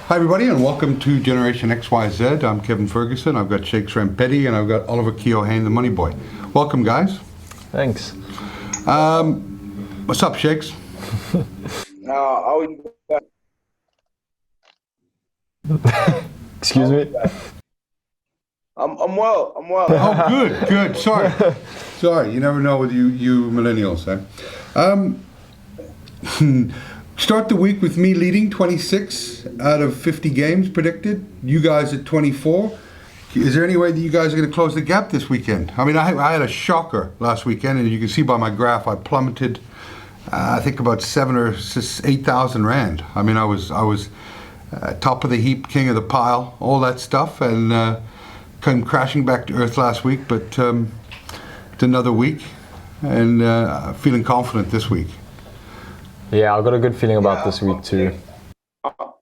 Hi everybody and welcome to Generation XYZ. I'm Kevin Ferguson, I've got Shakes Rampedi and I've got Oliver Keohane, the Money Boy. Welcome guys. Thanks. What's up Shakes? Excuse me? I'm well. Oh good. Sorry, you never know with you millennials, Start the week with me leading 26 out of 50 games predicted. You guys at 24. Is there any way that you guys are going to close the gap this weekend? I mean, I had a shocker last weekend, and you can see by my graph, I plummeted, I think about 7,000 or 8,000 rand. I mean, I was top of the heap, king of the pile, all that stuff, and came crashing back to earth last week. But it's another week, and feeling confident this week. Yeah, I've got a good feeling about this week too.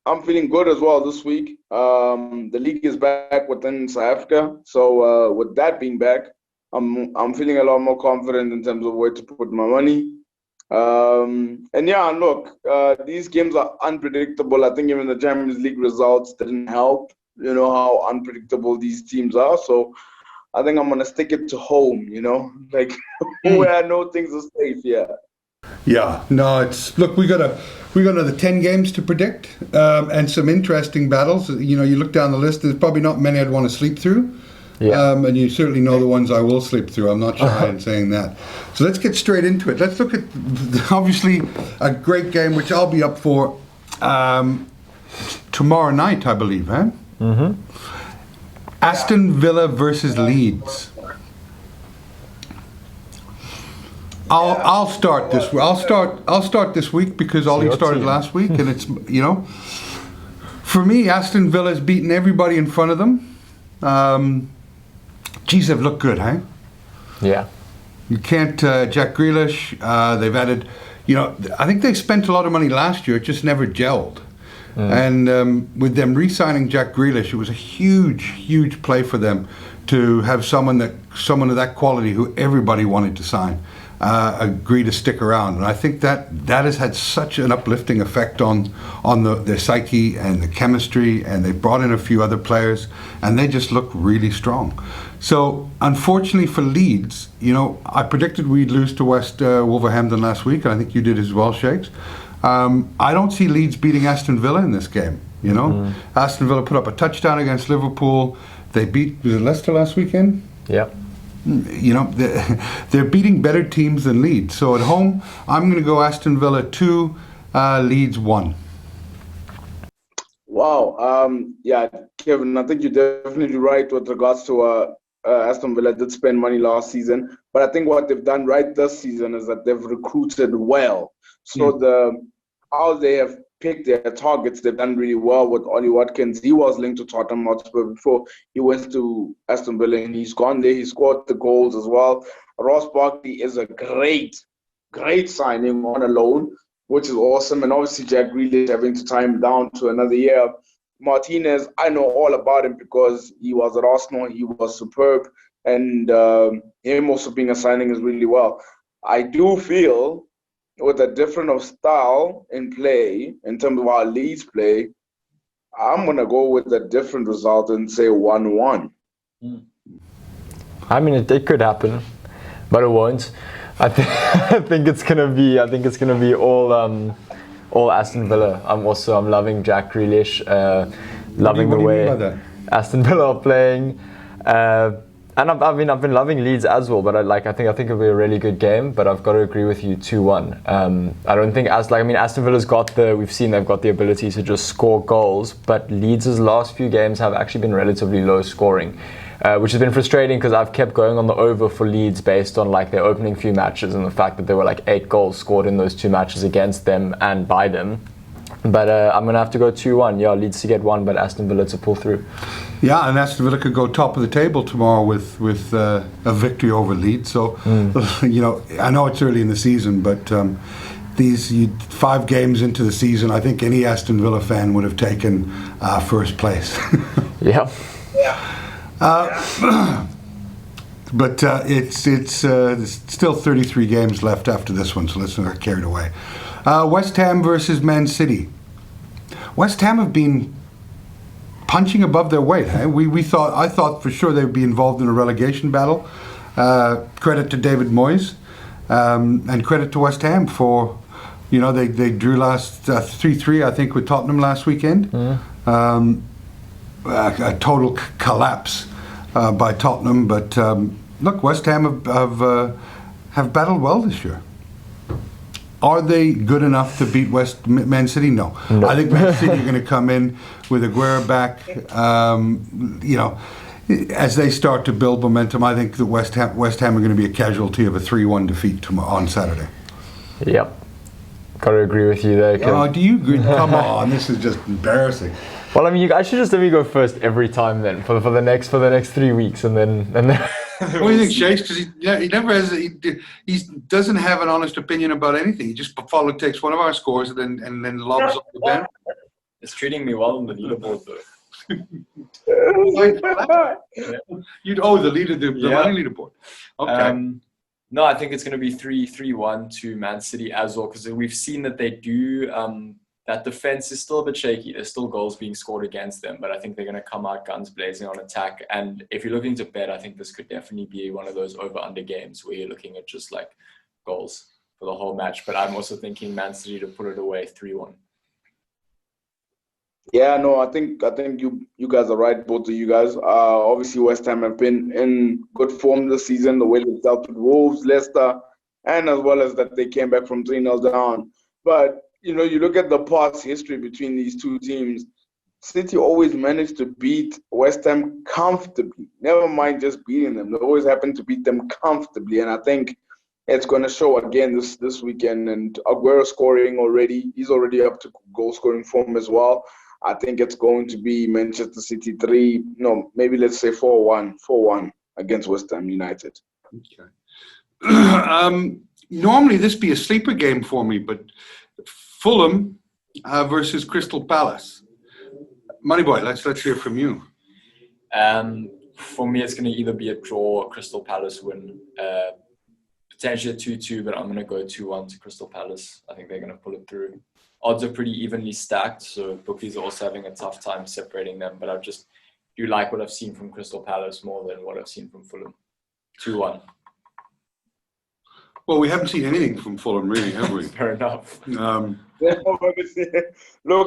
I'm feeling good as well this week. The league is back within South Africa, so with that being back, I'm feeling a lot more confident in terms of where to put my money. And yeah, look, these games are unpredictable. I think even the Champions League results didn't help. You know how unpredictable these teams are. So I think I'm gonna stick it to home. Like where I know things are safe. Yeah. Yeah, no, we got another 10 games to predict, and some interesting battles. You look down the list, there's probably not many I'd want to sleep through. Yeah. And you certainly know the ones I will sleep through. I'm not shy in saying that. So let's get straight into it. Let's look at, obviously, a great game, which I'll be up for tomorrow night, I believe, huh? Mm-hmm. Aston Villa versus Leeds. I'll start this. I'll start this week because Ollie started last week, and it's for me, Aston Villa's beaten everybody in front of them. Geez, they've looked good, huh? Yeah. You can't Jack Grealish. They've added. I think they spent a lot of money last year. It just never gelled. And with them re-signing Jack Grealish, it was a huge play for them to have someone of that quality who everybody wanted to sign. Agree to stick around, and I think that has had such an uplifting effect on their psyche and the chemistry, and they brought in a few other players, and they just look really strong. So unfortunately for Leeds, I predicted we'd lose to West Wolverhampton last week, and I think you did as well, Shakes. I don't see Leeds beating Aston Villa in this game. Aston Villa put up a touchdown against Liverpool. They beat Leicester last weekend. Yeah. They're beating better teams than Leeds. So at home, I'm going to go Aston Villa 2, Leeds 1. Wow. Yeah, Kevin, I think you're definitely right with regards to Aston Villa did spend money last season. But I think what they've done right this season is that they've recruited well. So how they have picked their targets, they've done really well with Ollie Watkins. He was linked to Tottenham Hotspur before he went to Aston Villa, and he's gone there. He scored the goals as well. Ross Barkley is a great signing on a loan, which is awesome. And obviously Jack Grealish having to tie him down to another year. Martinez, I know all about him because he was at Arsenal. He was superb, and him also being a signing is really well. I do feel with a different of style in play, in terms of how Leeds play, I'm going to go with a different result and say 1-1. I mean, it could happen, but it won't. I think it's gonna be all Aston Villa. I'm loving Jack Grealish, loving the way Aston Villa are playing. And I've been loving Leeds as well, but I think it'll be a really good game. But I've got to agree with you, 2-1. I don't think Aston Villa's we've seen they've got the ability to just score goals, but Leeds' last few games have actually been relatively low scoring, which has been frustrating because I've kept going on the over for Leeds based on their opening few matches and the fact that there were 8 goals scored in those 2 matches against them and by them. But I'm going to have to go 2-1. Yeah, Leeds to get 1, but Aston Villa to pull through. Yeah, and Aston Villa could go top of the table tomorrow with a victory over Leeds. So, I know it's early in the season, but these 5 games into the season, I think any Aston Villa fan would have taken first place. Yeah. But it's still 33 games left after this one, so let's not get carried away. West Ham versus Man City. West Ham have been punching above their weight. Eh? I thought for sure they would be involved in a relegation battle. Credit to David Moyes, and credit to West Ham for, they drew last 3-3, I think, with Tottenham last weekend. A total collapse by Tottenham, but look, West Ham have battled well this year. Are they good enough to beat Man City? No. I think Man City are going to come in with Aguero back. As they start to build momentum, I think the West Ham are going to be a casualty of a 3-1 defeat on Saturday. Yep. Got to agree with you there, Kim. Oh, do you agree? Come on, this is just embarrassing. Well, I mean, you guys should just let me go first every time then for the next 3 weeks, and then. What do you think, Shakes? Because he never has. He doesn't have an honest opinion about anything. He just takes one of our scores and then lobs off the bench. It's treating me well on the leaderboard though. You'd the leader, the money leaderboard. Okay. No, I think it's going to be 3-1 to Man City as well, because we've seen that they do. That defense is still a bit shaky. There's still goals being scored against them, but I think they're going to come out guns blazing on attack. And if you're looking to bet, I think this could definitely be one of those over-under games where you're looking at just like goals for the whole match. But I'm also thinking Man City to put it away 3-1. Yeah, no, I think you guys are right, both of you guys. Obviously, West Ham have been in good form this season, the way they dealt with Wolves, Leicester, and as well as that they came back from 3-0 down. But, you look at the past history between these two teams, City always managed to beat West Ham comfortably. Never mind just beating them. They always happen to beat them comfortably. And I think it's going to show again this weekend. And Aguero scoring already. He's already up to goal-scoring form as well. I think it's going to be Manchester City 3, maybe let's say 4-1 against West Ham United. Okay. Normally this be a sleeper game for me, but Fulham versus Crystal Palace. MoneyBoy, let's hear from you. For me, it's going to either be a draw or Crystal Palace win. Potentially a 2-2, but I'm going to go 2-1 to Crystal Palace. I think they're going to pull it through. Odds are pretty evenly stacked, so bookies are also having a tough time separating them. But I just do like what I've seen from Crystal Palace more than what I've seen from Fulham. 2-1. Well, we haven't seen anything from Fulham, really, have we? Fair enough. Look,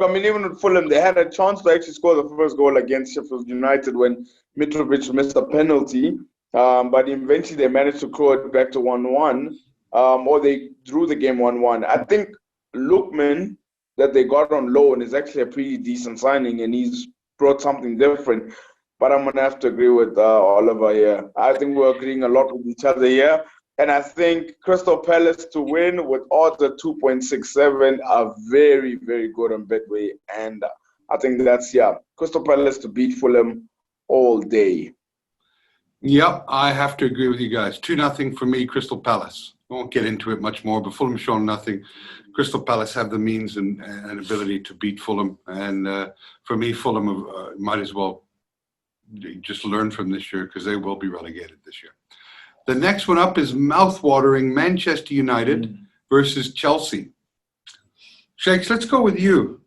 I mean, even with Fulham, they had a chance to actually score the first goal against Sheffield United when Mitrovic missed a penalty. But eventually they managed to claw it back to 1-1, or they drew the game 1-1. I think Lookman, that they got on loan, is actually a pretty decent signing, and he's brought something different. But I'm going to have to agree with Oliver here. I think we're agreeing a lot with each other here. And I think Crystal Palace to win with odds at 2.67 are very, very good on Betway. And I think that's, Crystal Palace to beat Fulham all day. Yep, I have to agree with you guys. 2-0 for me, Crystal Palace. I won't get into it much more, but Fulham shown nothing. Crystal Palace have the means and ability to beat Fulham. And for me, Fulham might as well just learn from this year, because they will be relegated this year. The next one up is mouth-watering Manchester United versus Chelsea. Shakes, let's go with you.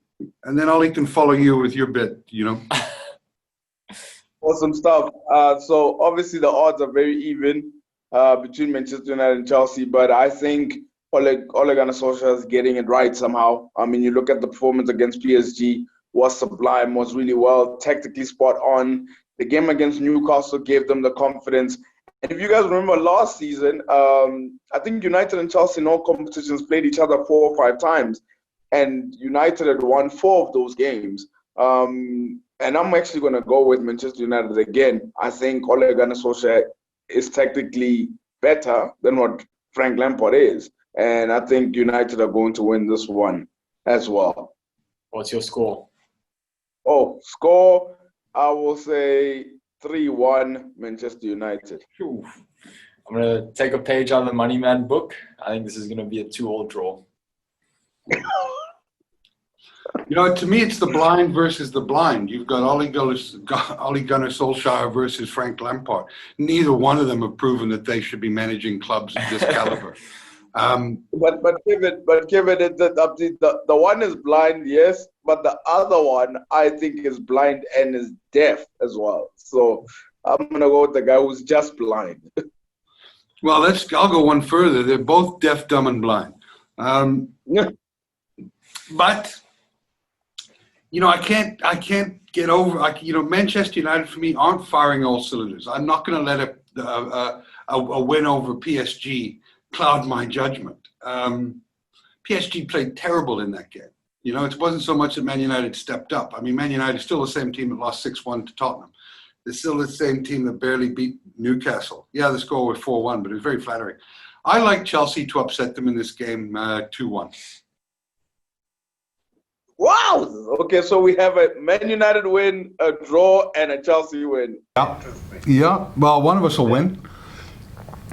And then Ollie can follow you with your bit, Awesome stuff. So obviously the odds are very even between Manchester United and Chelsea, but I think Ole Gunnar Solskjaer is getting it right somehow. I mean, you look at the performance against PSG, was sublime, was really well, tactically spot on. The game against Newcastle gave them the confidence. And if you guys remember last season, I think United and Chelsea in all competitions played each other 4 or 5 times, and United had won 4 of those games. And I'm actually going to go with Manchester United again. I think Ole Gunnar Solskjaer is technically better than what Frank Lampard is. And I think United are going to win this one as well. What's your score? Score, I will say 3-1 Manchester United. I'm going to take a page out of the Money Man book. I think this is going to be a 2-2 draw. To me, it's the blind versus the blind. You've got Ole Gunnar Solskjaer versus Frank Lampard. Neither one of them have proven that they should be managing clubs of this caliber. But Kevin, the one is blind, yes, but the other one I think is blind and is deaf as well. So I'm gonna go with the guy who's just blind. Well, I'll go one further. They're both deaf, dumb, and blind. But I can't get over. Manchester United for me aren't firing all cylinders. I'm not going to let a win over PSG cloud my judgment. PSG played terrible in that game. It wasn't so much that Man United stepped up. I mean, Man United is still the same team that lost 6-1 to Tottenham. They're still the same team that barely beat Newcastle. Yeah, the score was 4-1, but it was very flattering. I like Chelsea to upset them in this game 2-1. Wow! Okay, so we have a Man United win, a draw, and a Chelsea win. Yeah. Well, one of us will win.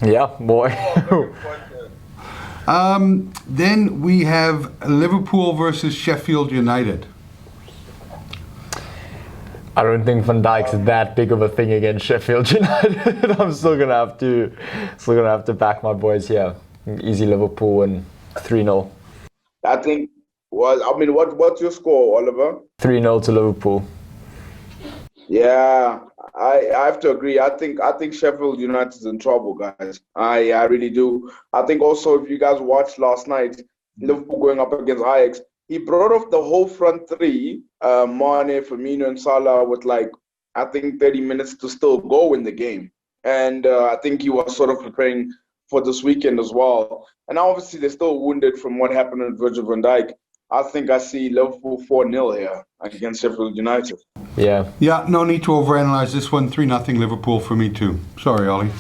Yeah, boy. Then we have Liverpool versus Sheffield United. I don't think Van Dijk's that big of a thing against Sheffield United. I'm still gonna have to back my boys here. Easy Liverpool and 3-0. I think. What's your score, Oliver? 3-0 to Liverpool. Yeah, I have to agree. I think Sheffield United is in trouble, guys. I really do. I think also if you guys watched last night, Liverpool going up against Ajax, he brought off the whole front three, Mane, Firmino, and Salah with 30 minutes to still go in the game. And I think he was sort of preparing for this weekend as well. And obviously they're still wounded from what happened with Virgil van Dijk. I think I see Liverpool 4-0 here against Sheffield United. Yeah. Yeah, no need to overanalyze this one. 3-0 Liverpool for me too. Sorry, Ollie.